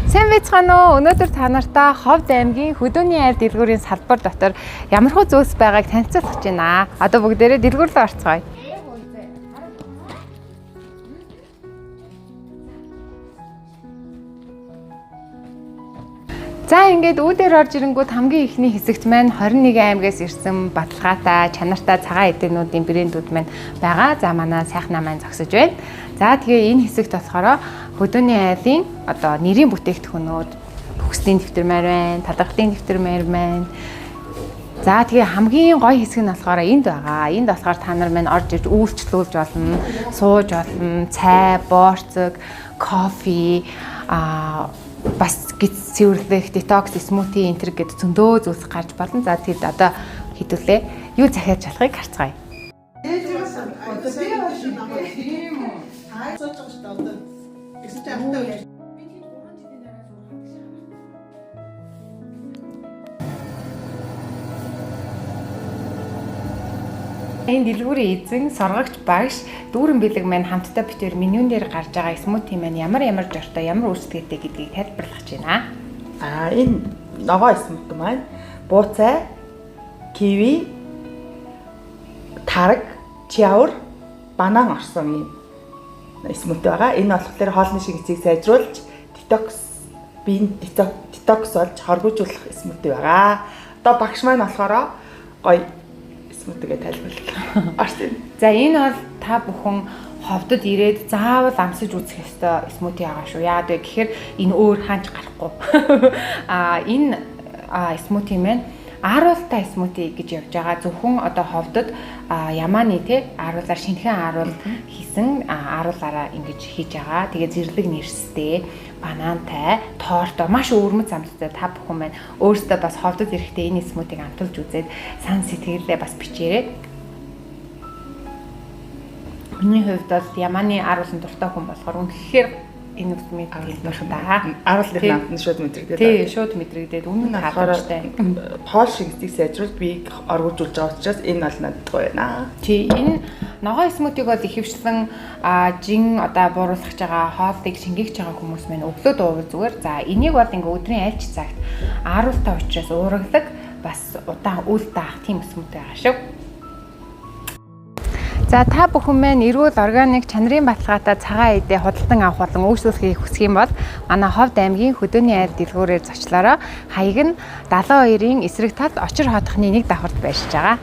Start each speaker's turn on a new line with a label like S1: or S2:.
S1: Сайн байцгаана уу? Өнөөдөр та нартай Ховд аймгийн Хөдөөний айр дэлгүүрийн салбар дотор ямархуу зүйлс байгааг танилцуулах гэж байна. Одоо бүгдээрээ дэлгүүр рүү орцгоё. За ингээд үүдээр орж ирэнгүүт хамгийн ихний хэсэгт маань 21 аймгаас ирсэн баталгаатай, чанартай цагаан эдээнүүдийн брэндүүд маань байгаа. За манай сайхнаа маань зогсож байна. За тэгээ энэ хэсэгт болохоор Хөдөөний айрын одоо нэрийн бүтээгдэхүүнүүд, бүхсдийн дэвтэрмээр байна, талархлын дэвтэрмээр байна. За тэгээ хамгийн гоё хэсэг нь болохоор энд байгаа. Энд болохоор та нар маань орж ирж үйлчлүүлж болно, сууж болно, цай, боорцог, кофе, бас гиз цэвэрлэх, детокс, смути энтер гэдэг зөндөө зүйлс гарч болно. За тэгэд одоо хэдүүлээ юу захиаж болохыг харцгаая. Энэ дэлгүүрийн эзэн соргогч багш дүүрэн бэлэг маань хамтдаа битээр менюн дээр гарч байгаа смути маань ямар жортой, ямар үүсгэтэй гэдгийг тайлбарлах гэж байна.
S2: Энэ ногоо смути маань бууцай, киви, тараг, чиавар, банан орсон юм смути байгаа. Энэ болохоор хоолны шингэцийг сайжруулж, детокс болж хоргожуулах смути байгаа. Одоо багш маань болохоор гоё смутигээ тайлбарлах.
S1: За энэ бол та бүхэн ховдод ирээд заавал амсаж үзэх ёстой смути байгаа шүү. Яагаад вэ гэхээр энэ өөр хаанч гарахгүй. Энэ смути маань ааруултай смути гэж явж байгаа. Зөвхөн одоо ховдод ямааны ааруулаар шинэхэн ааруул хийсэн ааруулаараа ингэж хийж байгаа. Тэгээ зэрлэг нэрстэй, банантай, тоортой маш өвөрмөц амттай та бүхэн маань өөрсдөө бас ховдод ирэхдээ энэ смутиг амталж үзээд сан сэтгэлээ бас бичээрэй. Миний хувьд бол ямааны ааруулын дуртай хүн болохоор үнэхээр энэ үсмийг хэлбэх даа.
S2: Ааруулын амтны шууд мэдрэгдээд.
S1: Тий, шууд мэдрэгдээд үнэн халамжтай.
S2: Хоол шингэцийг сайжруулж биеийг оргуулж байгаа учраас энэ бол надад байна.
S1: Тий, энэ ногоо смутиг бол ихэвчлэн жин одоо бууруулах байгаа хоолыг шингээж байгаа хүмүүс маань өглөө дуувал зүгээр. За энийг бол ингээ өдрийн альч цагт ааруултай учраас уургадаг бас удаан үл даах тийм смути байгаа шүү. За та бүхэн маань эрүүл органик чанарын баталгаатай цагаан эдээ худалдан авах болон үйлчлүүлэхийг хүсэх юм бол манай Ховд аймгийн Хөдөөний айр дэлгүүрээр зочлоороо. Хаяг нь 72-ийн эсрэг талд Очир хотхны 1 давхарт байршиж байгаа.